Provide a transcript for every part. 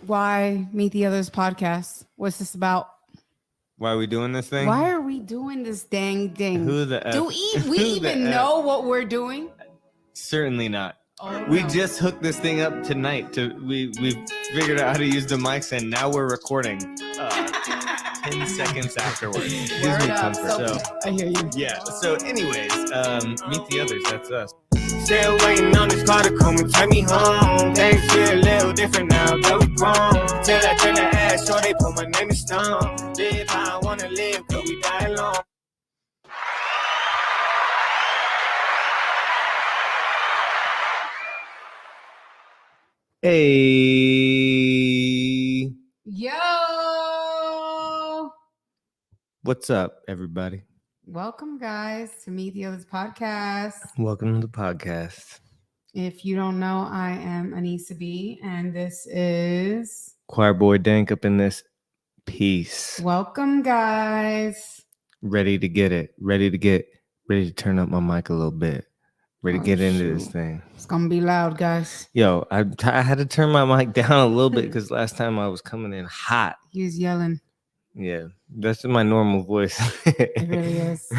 Why Meet the Others podcast? What's this about? Why are we doing this thing? Why are we doing this dang thing? Who the F? Do we even know what we're doing? Certainly not. Oh, We no. just hooked this thing up tonight. We figured out how to use the mics, and now we're recording 10 seconds afterwards. Gives Word me up. comfort. So, I hear you. Yeah. So, anyways, meet the others. That's us. Still waiting on this car to come and take me home. Things feel a little different now that we grown. Till I turn the ass, so they put my name in stone. Live how I wanna live, cause we die alone. Hey, Yo! what's up, everybody? Welcome, guys, to Meet the Others podcast. Welcome to the podcast. If you don't know, I am Anissa B, and this is Choirboy Dank up in this piece. welcome, guys. Ready to get it. Ready to turn up my mic a little bit. Ready to Oh, get into this shoot. thing. It's gonna be loud, guys. Yo, I had to turn my mic down a little bit because last time I was coming in hot. He was yelling. Yeah, that's my normal voice. It really is.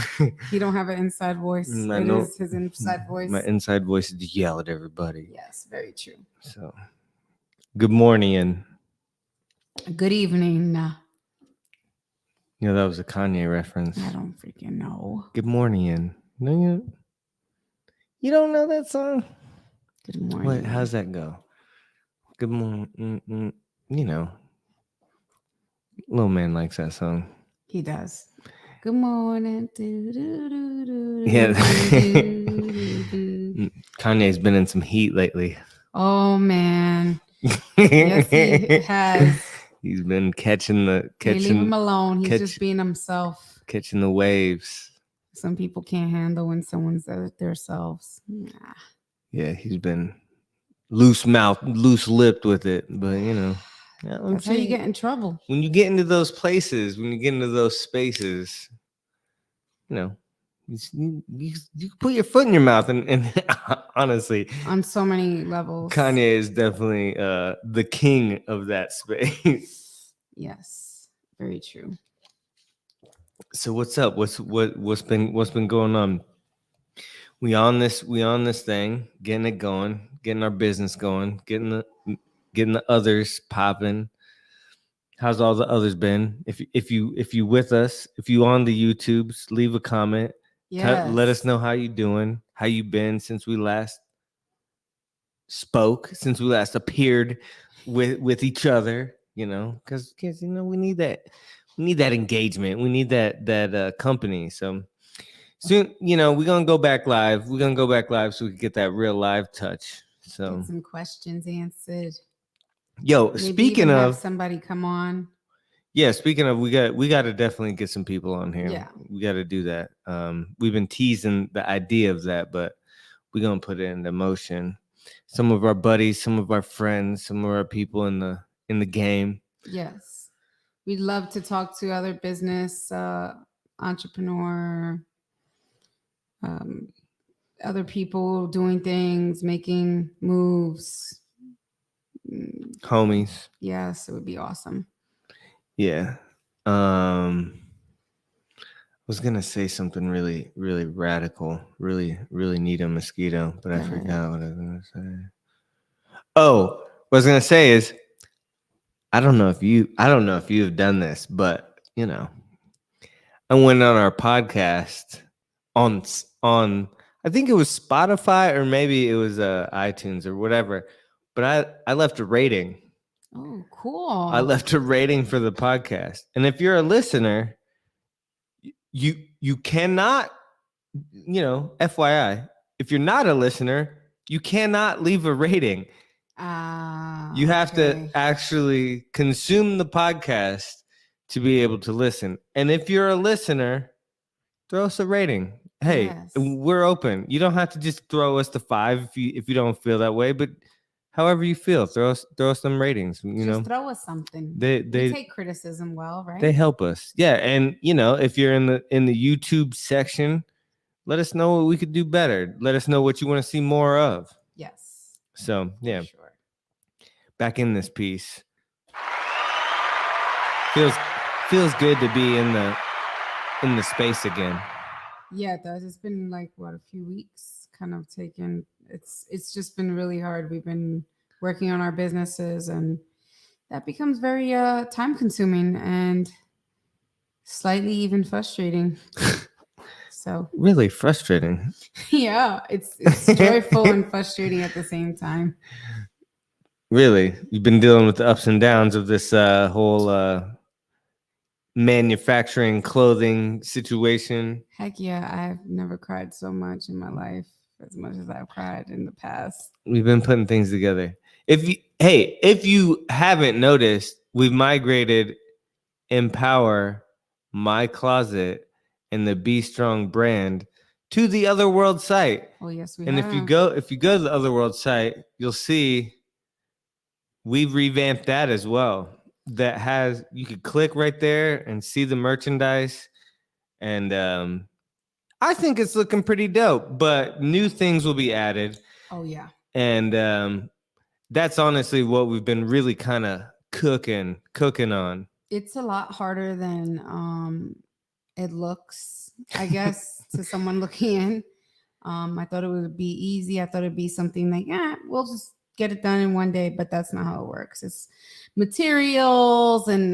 He don't have an inside voice. It is his inside voice. My inside voice is to yell at everybody. Yes, very true. So, good morning, and Good evening. you know that was a Kanye reference. I don't freaking know. Good morning, and no, you don't know that song. Good morning. What? How's that go? Good morning. You know, Lil Man likes that song. He does. Good morning. Yeah. Yeah. Kanye's been in some heat lately. Oh man. Yes, he has. He's been catching Hey, leave him alone. He's just being himself. catching the waves. Some people can't handle when someone's themselves. Nah. Yeah, he's been loose mouthed, loose lipped with it. But you know, That's how you get in trouble. when you get into those places, when you get into those spaces, you know, you put your foot in your mouth, and honestly, On so many levels. Kanye is definitely the king of that space. Yes, very true. So what's up? What's been going on? We on this thing, getting it going, getting our business going, getting the others popping. How's all the others been? If you with us, if you on the YouTubes, leave a comment. Yes. Let us know how you doing, how you been since we last spoke, since we last appeared with each other. You know, because you know we need that engagement, we need that company. So soon, you know, we're gonna go back live. We're gonna go back live so we can get that real live touch. So Get some questions answered. yo, Maybe speaking even have of. somebody come on. Yeah, speaking of, we got to definitely get some people on here. Yeah. We got to do that. We've been teasing the idea of that, but we're gonna put it into motion. Some of our buddies, some of our friends, some of our people in the game. Yes. We'd love to talk to other business entrepreneur, other people doing things, making moves. Homies. Yes, it would be awesome. Yeah. I was gonna say something really, really radical, really, really neat a mosquito, but I forgot what I was gonna say. Oh, what I was gonna say is, I don't know if you have done this, but you know, I went on our podcast on I think it was Spotify or maybe it was iTunes or whatever, but I left a rating. Oh, cool. I left a rating for the podcast. And if you're a listener, you cannot, you know, FYI, if you're not a listener, you cannot leave a rating. You have to actually consume the podcast to be able to listen. And if you're a listener, throw us a rating. Hey, Yes. we're open. You don't have to just throw us the 5 if you don't feel that way, but however you feel, throw us some ratings. You know, throw us something. They we take criticism well, right? They help us. Yeah, and you know, if you're in the YouTube section, let us know what we could do better. Let us know what you want to see more of. Yes. So yeah, Sure. Back in this piece, Feels good to be in the space again. Yeah, it does. It's been like what, a few weeks, kind of taken. It's just been really hard. We've been working on our businesses, and that becomes very time consuming and slightly even frustrating. So Really frustrating. yeah, it's joyful and frustrating at the same time. Really, you've been dealing with the ups and downs of this whole manufacturing clothing situation. Heck yeah, I've never cried so much in my life as much as I've cried in the past. We've been putting things together. If you haven't noticed, we've migrated Empower, My Closet, and the Be Strong brand to the Otherworld site. Oh yes, we And have. if you go to the Otherworld site, you'll see we've revamped that as well. That has, you could click right there and see the merchandise, and I think it's looking pretty dope. But new things will be added, Oh yeah. and that's honestly what we've been really kind of cooking on. It's a lot harder than it looks, I guess, to someone looking in. I thought it would be easy. I thought it'd be something like, yeah, we'll just get it done in one day, but that's not how it works. It's materials and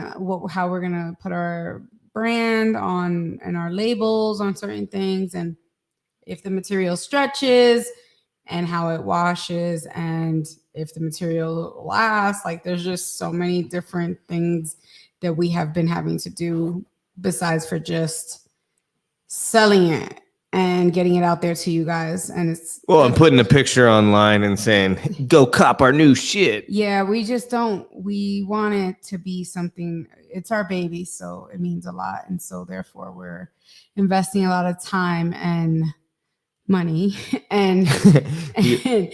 how we're gonna put our brand on and our labels on certain things, and if the material stretches and how it washes and if the material lasts. Like there's just so many different things that we have been having to do besides for just selling it and getting it out there to you guys. And it's I'm putting a picture online and saying, go cop our new shit. Yeah, we want it to be something. It's our baby, so it means a lot, and so therefore we're investing a lot of time and money and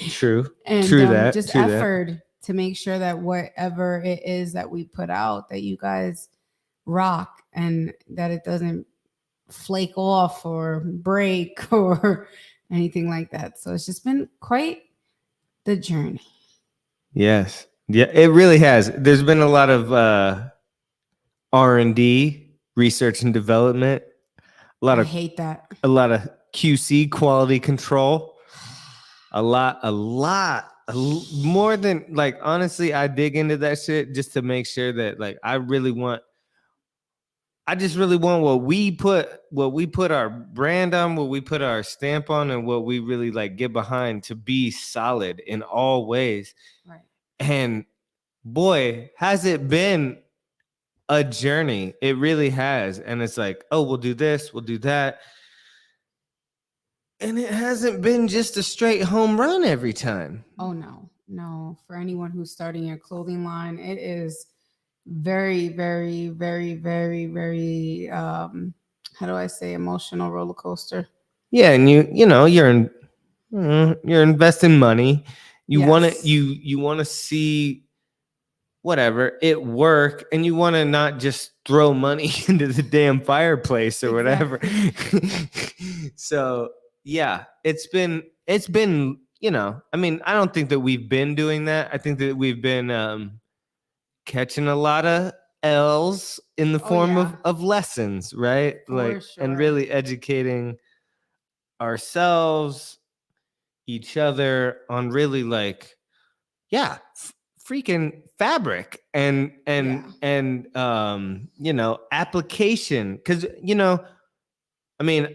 True just effort to make sure that whatever it is that we put out, that you guys rock and that it doesn't flake off or break or anything like that. So it's just been quite the journey. Yes. Yeah, it really has. There's been a lot of R&D, research and development. I hate that. A lot of QC, quality control. A lot more than, like, honestly, I dig into that shit just to make sure that, like, I just really want what we put our brand on, what we put our stamp on, and what we really like get behind to be solid in all ways. Right. And boy, has it been a journey. It really has. And it's like, oh, we'll do this, we'll do that. And it hasn't been just a straight home run every time. Oh no. For anyone who's starting a clothing line, it is very, very, very, very, very how do I say, emotional roller coaster. Yeah, and you're investing money. You want to see whatever it work, and you want to not just throw money into the damn fireplace or whatever. So yeah, it's been I mean, I don't think that we've been doing that. I think that we've been catching a lot of L's in the form of lessons, right? And really educating ourselves, each other on really freaking fabric and application. Because I mean,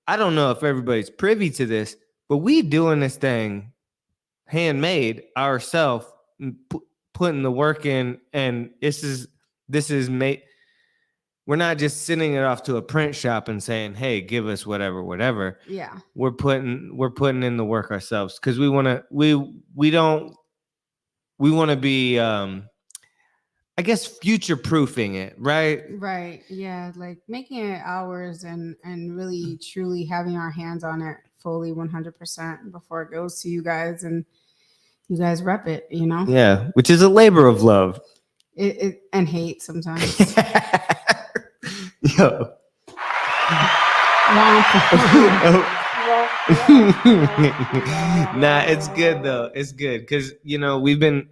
I don't know if everybody's privy to this, but we doing this thing handmade ourselves, putting the work in, and this is made. We're not just sending it off to a print shop and saying, "Hey, give us whatever." Yeah, we're putting in the work ourselves because we want to be I guess future proofing it, right? Right. Yeah, like making it ours and really truly having our hands on it fully 100% before it goes to you guys and you guys rep it, Yeah, which is a labor of love. It and hate sometimes. Yo. Nah, it's good though. It's good because we've been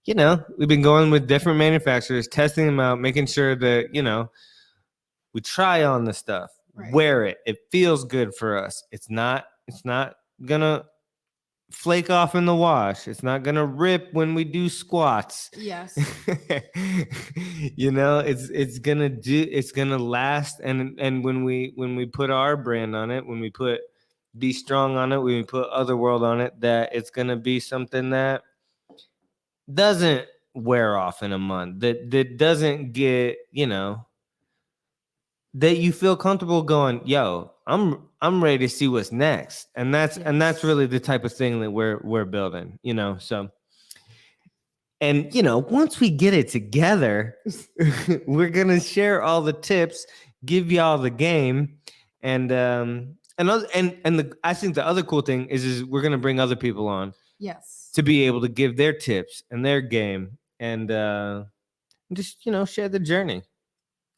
we've been going with different manufacturers, testing them out, making sure that, we try on the stuff, Right. wear it. It feels good for us. It's not gonna flake off in the wash. It's not gonna rip when we do squats. Yes. It's gonna last. And when we put our brand on it, when we put Be Strong on it, when we put Otherworld on it, that it's gonna be something that doesn't wear off in a month, that doesn't get, that you feel comfortable going, yo, I'm ready to see what's next. And that's really the type of thing that we're building, so. And once we get it together, we're gonna share all the tips, give y'all the game, and I think the other cool thing is we're gonna bring other people on, Yes, to be able to give their tips and their game, and just share the journey.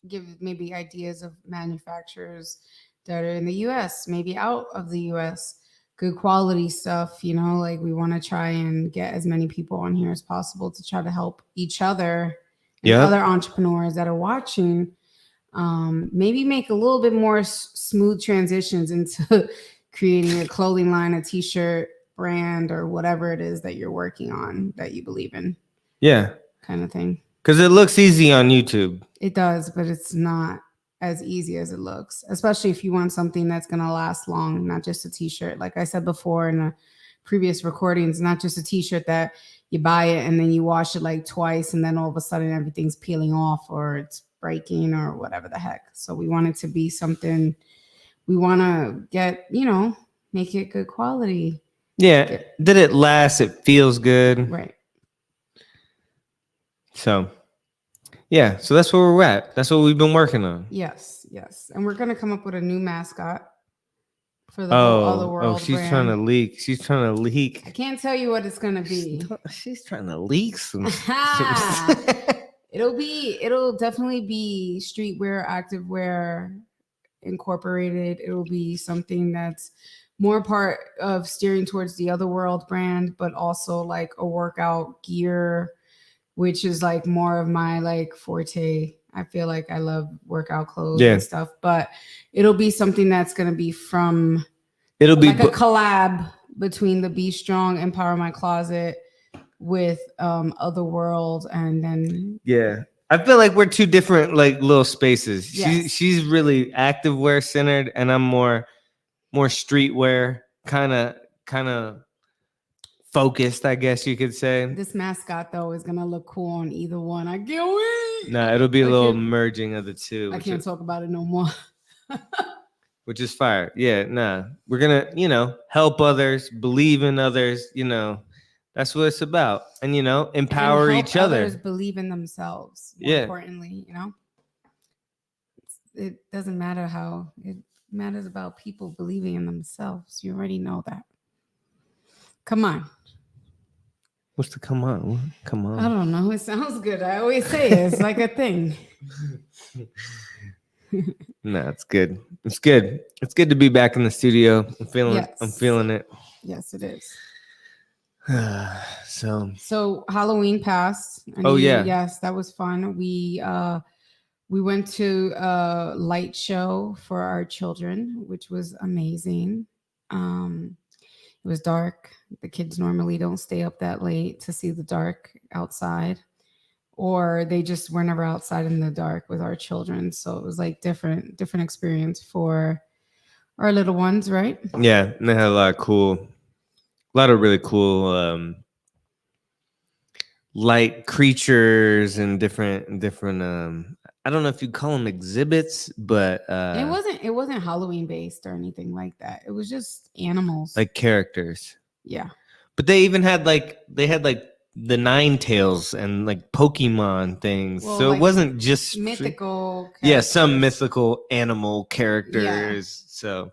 give maybe ideas of manufacturers that are in the US, maybe out of the US, good quality stuff, like we want to try and get as many people on here as possible to try to help each other and other entrepreneurs that are watching, maybe make a little bit more smooth transitions into creating a clothing line, a t-shirt brand, or whatever it is that you're working on that you believe in. Yeah. Kind of thing. Because it looks easy on YouTube. It does, but it's not as easy as it looks, especially if you want something that's going to last long, not just a t-shirt. Like I said before in the previous recordings, not just a t-shirt that you buy it and then you wash it like twice and then all of a sudden everything's peeling off or it's breaking or whatever the heck. So we want it to be something we want to get, make it good quality. Yeah. Did it last? It feels good. Right. So, yeah. So that's where we're at. That's what we've been working on. Yes. And we're going to come up with a new mascot for the whole Otherworld she's brand. trying to leak. She's trying to leak. I can't tell you what it's going to be. She's trying to leak some. It'll definitely be streetwear, activewear incorporated. It'll be something that's more part of steering towards the Otherworld brand, but also like a workout gear, which is like more of my like forte. I feel like I love workout clothes and stuff, but it'll be something that's going to be it'll be like a collab between the Be Strong, Empower My Closet with Otherworld, and then I feel like we're two different like little spaces. Yes. She's really activewear centered, and I'm more streetwear kind of focused, I guess you could say. This mascot though is gonna look cool on either one. I can't wait. Nah, it'll be a little merging of the two. I can't talk about it no more. Which is fire. Yeah, nah. We're gonna, help others, believe in others, that's what it's about. And empower and help each other. Others believe in themselves. More importantly, it doesn't matter how it matters about people believing in themselves. You already know that. Come on. What's the come on? Come on. I don't know. It sounds good. I always say it. It's like a thing. No, it's good. It's good. It's good to be back in the studio. I'm feeling it. Yes, it is. So Halloween passed. Yes, that was fun. We went to a light show for our children, which was amazing. It was dark. The kids normally don't stay up that late to see the dark outside, or they just were never outside in the dark with our children. So it was like different experience for our little ones, right? Yeah, and they had a lot of really cool light creatures and different I don't know if you call them exhibits, but it wasn't Halloween based or anything like that. It was just animals, like characters. Yeah. But they even had the Nine Tails and like Pokemon things. Well, so like it wasn't just mythical characters. Yeah, some mythical animal characters. Yeah. So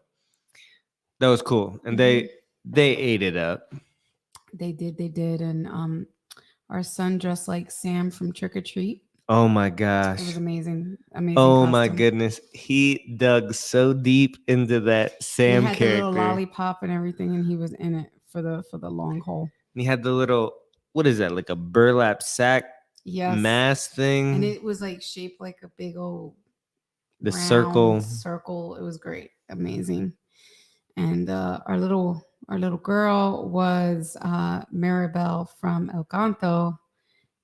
that was cool. And they ate it up. They did. And our son dressed like Sam from Trick or Treat. Oh my gosh. It was amazing. Oh my goodness. He dug so deep into that Sam character. He had the little lollipop and everything, and he was in it for the long haul. And he had the little what is that, like a burlap sack Yes. mask thing? And it was like shaped like a big old The round circle. circle. It was great, amazing. And our little girl was Maribel from El Canto,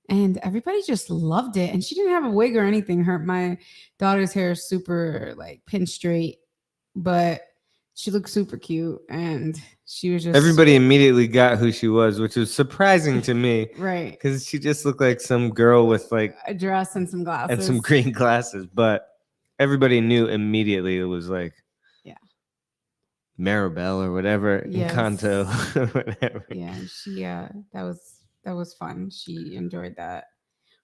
and everybody just loved it. And she didn't have a wig or anything. My daughter's hair is super like pin straight, but she looked super cute, and she was just Everybody immediately got who she was, which was surprising to me right. because she just looked like some girl with like A dress and some glasses and some green glasses. But everybody knew immediately it was like Yeah. Maribel or whatever, Yes. Encanto or whatever. Yeah, she that was fun. She enjoyed that.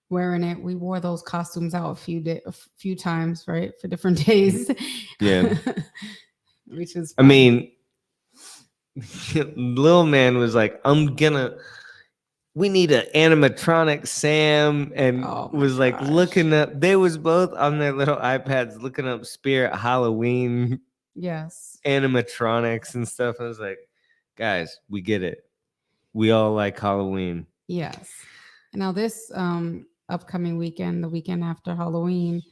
Wearing it, we wore those costumes out a few times, right, for different days. Yeah. Which was I fun. mean, little man was like, we need an animatronic Sam, and Oh my was like gosh. looking up. They was both on their little iPads looking up Spirit Halloween Yes. animatronics and stuff. I was like, guys, we get it. We all like Halloween. Yes. Now this upcoming weekend, the weekend after Halloween,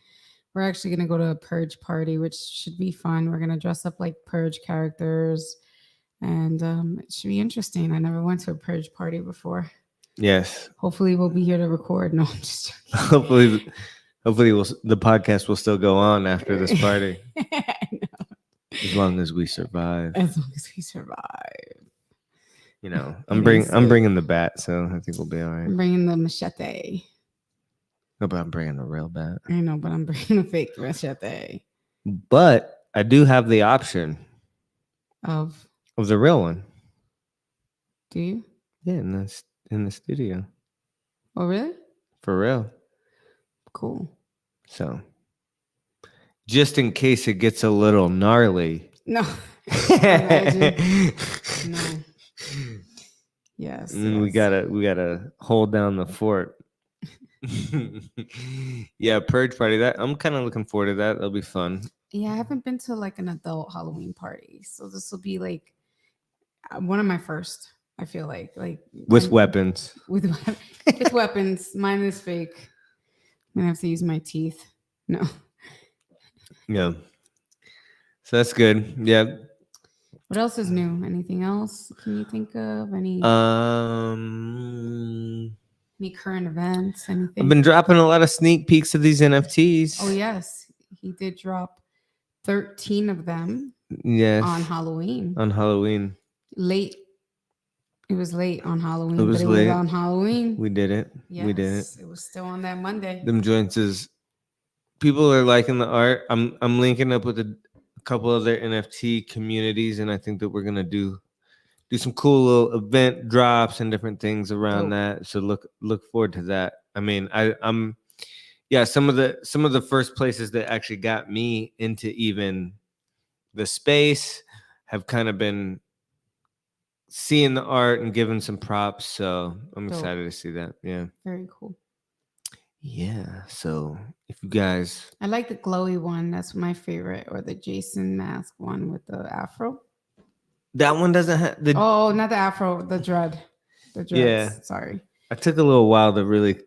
we're actually gonna go to a purge party, which should be fun. We're gonna dress up like purge characters, and it should be interesting. I never went to a purge party before. Yes. Hopefully, we'll be here to record. No, I'm just joking. hopefully the podcast will still go on after this party, No, as long as we survive. as long as we survive. You know, It I'm is bringing the bat, so I think we'll be all right. I'm bringing the machete. No, but I'm bringing the real bat. I know, but I'm bringing a fake machete But I do have the option of. of the real one. Do you? Yeah, in the studio. Oh, really? For real. Cool. So, just in case it gets a little gnarly. No. Imagine. No. Yes. And we gotta hold down the fort. Yeah, purge party. That I'm kind of looking forward to that. That'll be fun. Yeah, I haven't been to like an adult Halloween party, so this will be like one of my first. I feel like With weapons. with weapons. Mine is fake. I'm gonna have to use my teeth. No. Yeah. So that's good. Yeah. What else is new? Anything else? Can you think of any current events? Anything? I've been dropping a lot of sneak peeks of these NFTs. Oh yes, he did drop 13 of them. Yes. On Halloween. On Halloween. Late. It was late on Halloween. It was but late. It was on Halloween. We did it. Yes, We did it. It was still on that Monday. Them joints is people are liking the art. I'm linking up with a couple other NFT communities, and I think that we're gonna do some cool little event drops and different things around that. So look forward to that. I mean, I'm some of the first places that actually got me into even the space have kind of been seeing the art and giving some props. So I'm excited to see that. Yeah. Very cool. Yeah. So if you guys, I like the glowy one. That's my favorite, or the Jason mask one with the afro. that one doesn't have the. Oh, not the afro, the dread. The dreads. Yeah. Sorry. I took a little while to really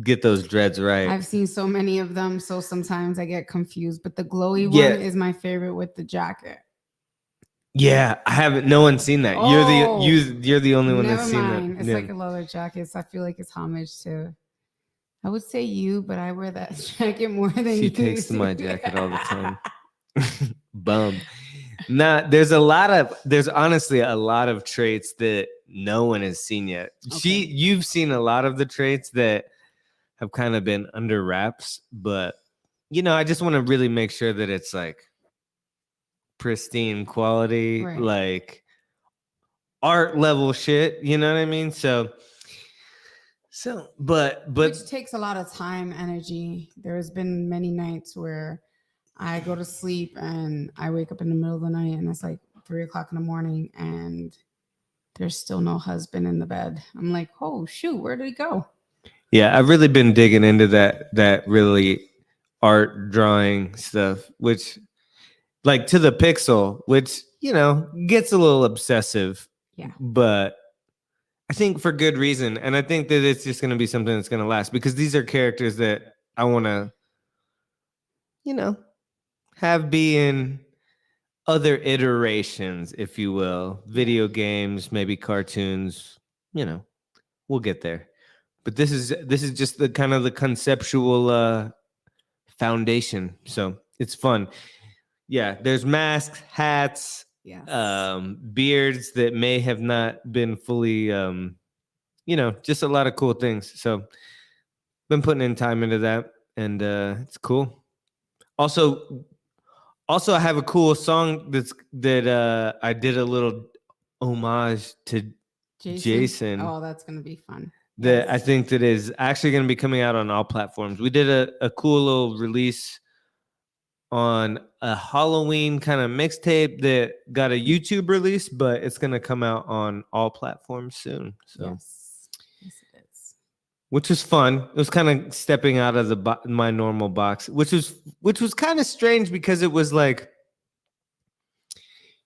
get those dreads right. I've seen so many of them, so sometimes I get confused. But the glowy Yeah. one is my favorite with the jacket. Yeah, I haven't. No one's seen that. Oh, You're the only one Never that's seen mind. that. It's Yeah. like a leather jacket, so I feel like it's homage to. I would say you, but I wear that jacket more than you. She takes my jacket all the time. Bum. Nah, there's honestly a lot of traits that no one has seen yet. Okay. You've seen a lot of the traits that have kind of been under wraps, but I just want to really make sure that it's like pristine quality, Right. like art level shit. You know what I mean? But Which takes a lot of time, energy. There's been many nights where I go to sleep and I wake up in the middle of the night and it's like 3:00 in the morning and there's still no husband in the bed. I'm like, oh shoot, where did he go? yeah, I've really been digging into that really art drawing stuff, which like to the pixel, which gets a little obsessive. Yeah. But I think for good reason. And I think that it's just going to be something that's going to last because these are characters that I want to, have be in other iterations, if you will, video games, maybe cartoons, we'll get there. But this is just the kind of the conceptual foundation. So it's fun. Yeah, there's masks, hats, Yes. beards that may have not been fully just a lot of cool things. So been putting in time into that, and it's cool. Also I have a cool song that I did a little homage to Jason. Oh, that's gonna be fun. That I think that is actually going to be coming out on all platforms. We did a cool little release on a Halloween kind of mixtape that got a YouTube release, but it's going to come out on all platforms soon. So Yes, it is. Which was fun. It was kind of stepping out of my normal box, which was kind of strange because it was like,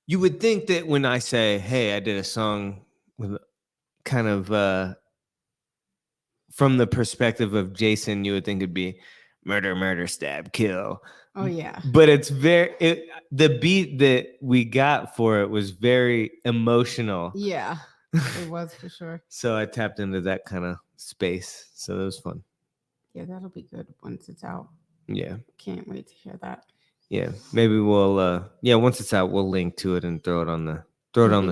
you would think that when I say, hey, I did a song with kind of from the perspective of Jason, you would think it'd be murder, stab, kill. Oh yeah. But it's the beat that we got for it was very emotional. Yeah, it was for sure. So I tapped into that kind of space. So it was fun. Yeah, that'll be good once it's out. Yeah. Can't wait to hear that. Yeah. Maybe we'll once it's out, we'll link to it and throw it on the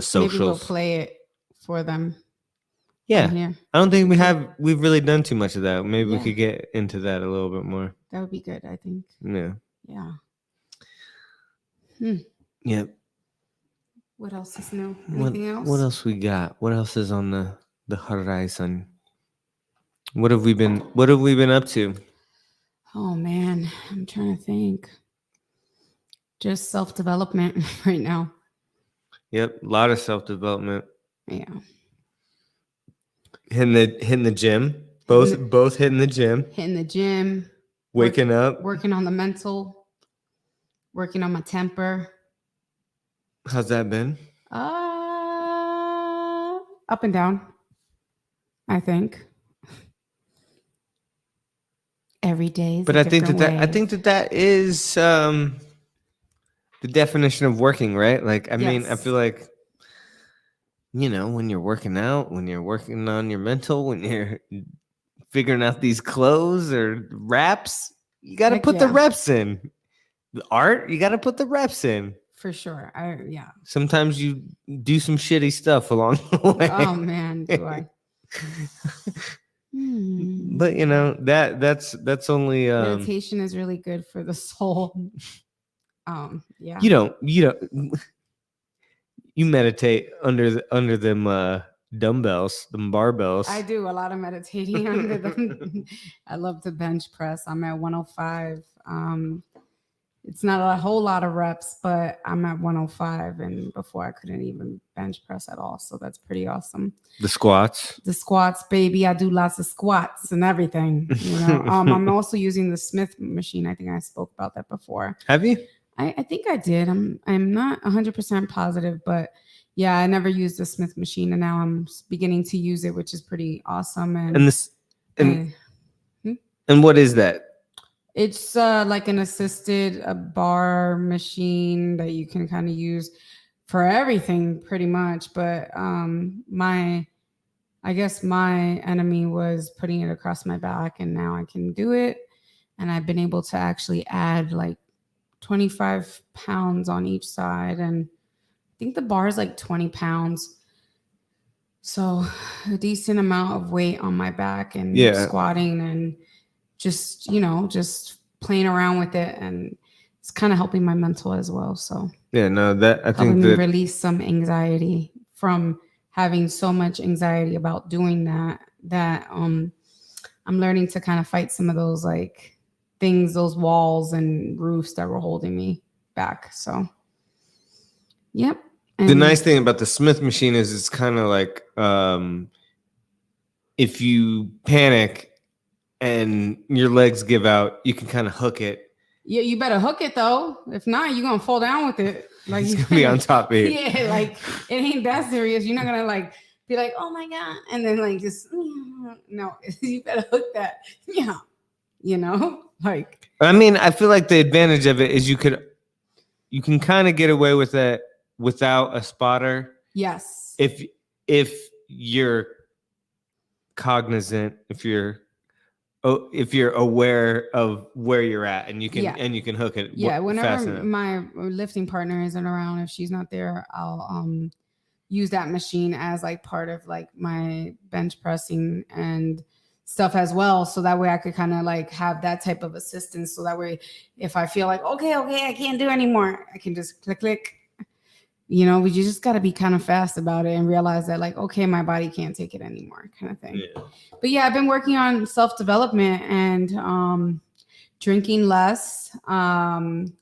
socials. Maybe we'll play it for them. Yeah. I don't think we've really done too much of that. Maybe we could get into that a little bit more. That would be good, I think. Yeah. Yeah. Yep. What else is new? Anything else? What else we got? What else is on the horizon? What have we been up to? Oh man, I'm trying to think. Just self-development right now. Yep, a lot of self-development. Yeah. Hitting the gym. Both hitting the gym. Hitting the gym. Waking up. Working on the mental. Working on my temper. How's that been? Up and down, I think. Every day is but I think that is the definition of working, right? Like, I mean, I feel like, when you're working out, when you're working on your mental, when you're figuring out these clothes or raps, you got to put the reps in. The art, you got to put the reps in. For sure. Sometimes you do some shitty stuff along the way. Oh man, do I? But that's only meditation is really good for the soul. Yeah. You meditate under them dumbbells, them barbells. I do a lot of meditating under them. I love to bench press. I'm at 105. It's not a whole lot of reps, but I'm at 105, and before I couldn't even bench press at all. So that's pretty awesome. The squats, baby. I do lots of squats and everything. I'm also using the Smith machine. I think I spoke about that before. Have you? I think I did. I'm not 100% positive, but yeah, I never used the Smith machine, and now I'm beginning to use it, which is pretty awesome. And what is that? It's like an assisted bar machine that you can kind of use for everything pretty much. But I guess my enemy was putting it across my back, and now I can do it. And I've been able to actually add like 25 pounds on each side. And I think the bar is like 20 pounds. So a decent amount of weight on my back and squatting and just playing around with it, and it's kind of helping my mental as well. So I think that release some anxiety from having so much anxiety about doing that I'm learning to kind of fight some of those like things, those walls and roofs that were holding me back. So yep. And the nice thing about the Smith machine is it's kind of like if you panic and your legs give out, you can kind of hook it. Yeah, you better hook it though. If not, you're gonna fall down with it. Like it's gonna be on top of you. Yeah, like it ain't that serious. You're not gonna like be like, oh my God. And then like just, no, you better hook that. Yeah. You know, like, I mean, I feel like the advantage of it is you can kind of get away with it without a spotter yes. if you're cognizant, if you're aware of where you're at, and you can hook it Yeah. fast Whenever enough. my lifting partner isn't around, if she's not there, I'll use that machine as like part of like my bench pressing and stuff as well, so that way I could kind of like have that type of assistance, so that way if I feel like okay I can't do anymore, I can just click. You know, we just got to be kind of fast about it and realize that like, okay, my body can't take it anymore, kind of thing. Yeah. But yeah, I've been working on self-development and drinking less. Doesn't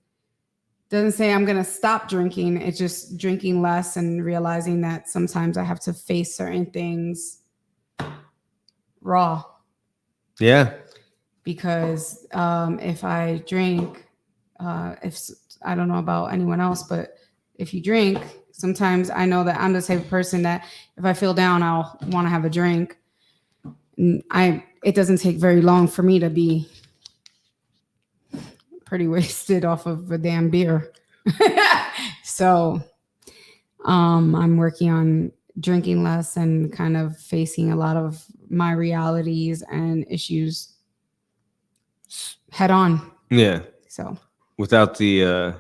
say I'm going to stop drinking. It's just drinking less and realizing that sometimes I have to face certain things raw. Yeah. Because if I drink, if I don't know about anyone else, but if you drink, sometimes I know that I'm the type of person that if I feel down, I'll want to have a drink. And it doesn't take very long for me to be pretty wasted off of a damn beer. So I'm working on drinking less and kind of facing a lot of my realities and issues head on. Yeah. So Without the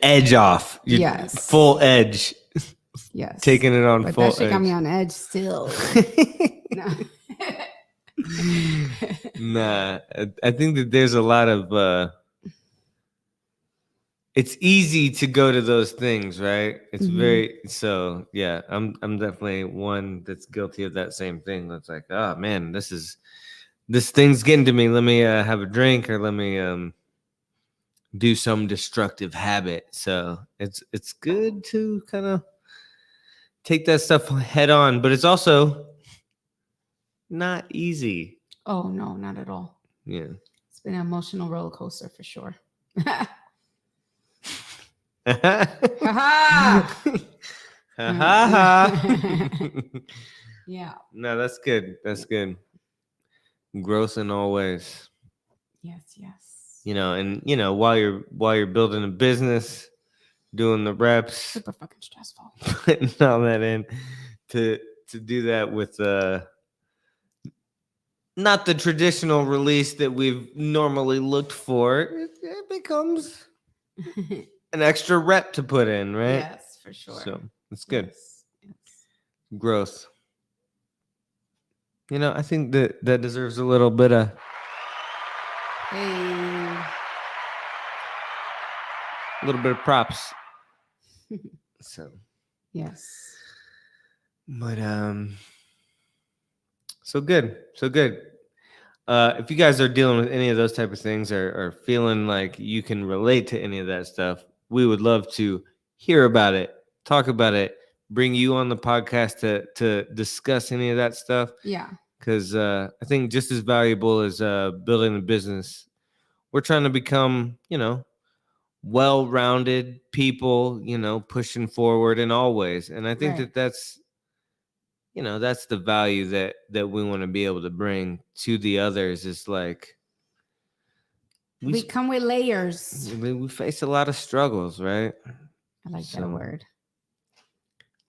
edge off. Yes. Full edge. Yes. Taking it on but full that shit edge. got me on edge still. No. Nah, I think that there's a lot of it's easy to go to those things, right? It's very so yeah, I'm definitely one that's guilty of that same thing. That's like, oh man, this thing's getting to me. Let me have a drink, or let me do some destructive habit. So it's good to kind of take that stuff head on, but it's also not easy. Oh no, not at all. Yeah. It's been an emotional roller coaster for sure. Yeah. No, that's good. That's good. Growth in all ways. Yes. You know, and you know, while you're building a business, doing the reps, Super fucking stressful. putting all that in to do that with not the traditional release that we've normally looked for, it becomes an extra rep to put in, right? Yes, for sure. So it's good. Yes. Growth. You know, I think that deserves a little bit of Hey. a little bit of props. So Yes. but so good. If you guys are dealing with any of those type of things, or feeling like you can relate to any of that stuff, we would love to hear about it, talk about it, bring you on the podcast to discuss any of that stuff. Yeah. Because I think just as valuable as building a business, we're trying to become, you know, well-rounded people, you know, pushing forward in all ways. And I think Right. that's, you know, that's the value that we want to be able to bring to the others. Is like We come with layers. we face a lot of struggles, right? I like that word.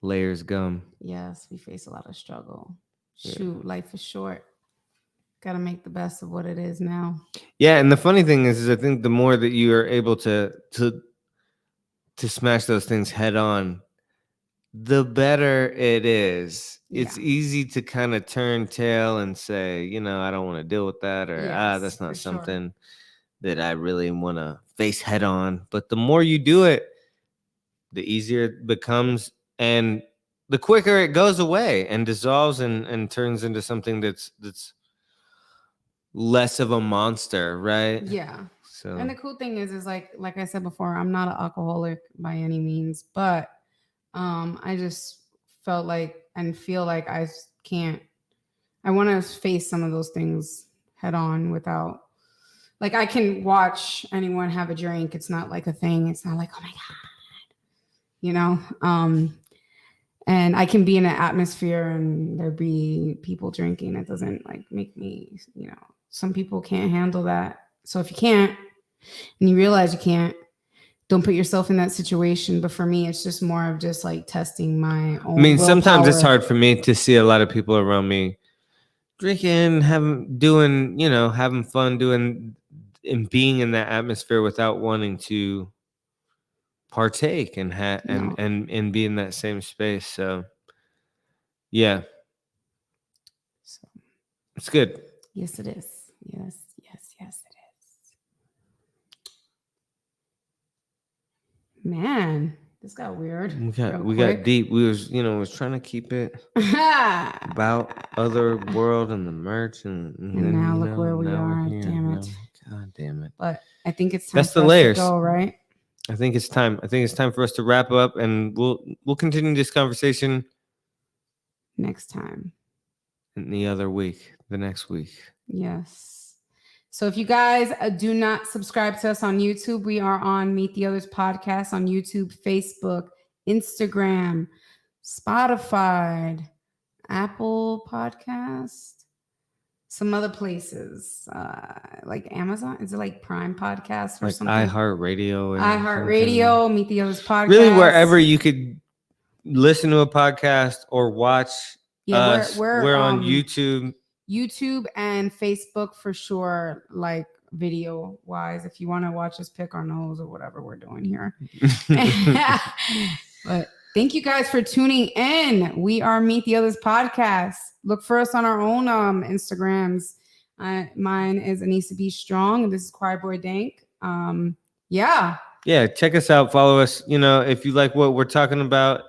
Layers gum. Yes, we face a lot of struggle. Yeah. Shoot, life is short. Gotta make the best of what it is now. Yeah, and the funny thing is I think the more that you are able to smash those things head on, the better it is. Yeah. It's easy to kind of turn tail and say, you know, I don't want to deal with that, or Yes, that's not for sure. something that I really want to face head on. But the more you do it, the easier it becomes, and the quicker it goes away and dissolves and turns into something that's less of a monster, right? Yeah. So And the cool thing is like I said before, I'm not an alcoholic by any means, but I just felt like and feel like I want to face some of those things head on without, like, I can watch anyone have a drink. It's not like a thing. It's not like, oh my God, you know? And I can be in an atmosphere and there be people drinking. It doesn't like make me, some people can't handle that. So if you can't and you realize you can't, don't put yourself in that situation. But for me, it's just more of just like testing my own. I mean, sometimes it's willpower. hard for me to see a lot of people around me drinking, having fun, and being in that atmosphere without wanting to partake and and be in that same space. So yeah, So, it's good. yes, it is. Yes, it is. Man, this got weird. We got deep. We was trying to keep it about other world and the merch, and then, now look where we are. Here. Damn it! God damn it! But I think it's time. That's for the us layers. To go, right? I think it's time. For us to wrap up, and we'll continue this conversation next time. In the next week. Yes. So if you guys do not subscribe to us on YouTube, we are on Meet the Others podcast on YouTube, Facebook, Instagram, Spotify, Apple Podcast, some other places like Amazon. Is it like Prime Podcast or like something? iHeartRadio. Meet the Others podcast. Really, wherever you could listen to a podcast or watch us. We're on YouTube. YouTube and Facebook for sure, like video wise, if you want to watch us pick our nose or whatever we're doing here. But thank you guys for tuning in. We are Meet the Others podcast. Look for us on our own Instagrams. Mine is Anissa BSTRONG, and this is Choirboy Dank. Yeah, check us out, follow us. If you like what we're talking about,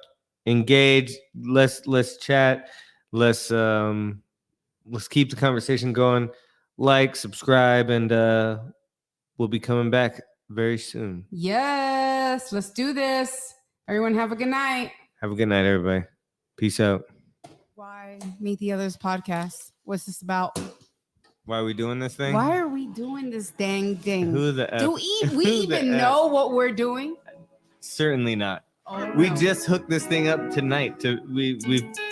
engage. Let's chat. Let's keep the conversation going. Like, subscribe, and we'll be coming back very soon. Yes, let's do this. Everyone have a good night. Have a good night, everybody. Peace out. Why Meet the Others podcast? What's this about? Why are we doing this thing? Why are we doing this dang thing? Who the F? Do we even know what we're doing? Certainly not. Oh, we no. just hooked this thing up tonight. We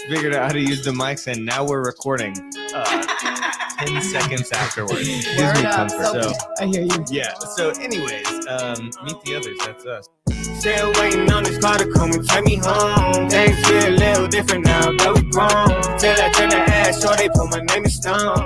figured out how to use the mics, and now we're recording 10 seconds afterwards. Gives me comfort. So I hear you. Yeah. So anyways, Meet the Others. That's us. Still waiting on this car to come and take me home. Things feel a little different now that we grown. Till I turn the ass, sure they put my name in stone.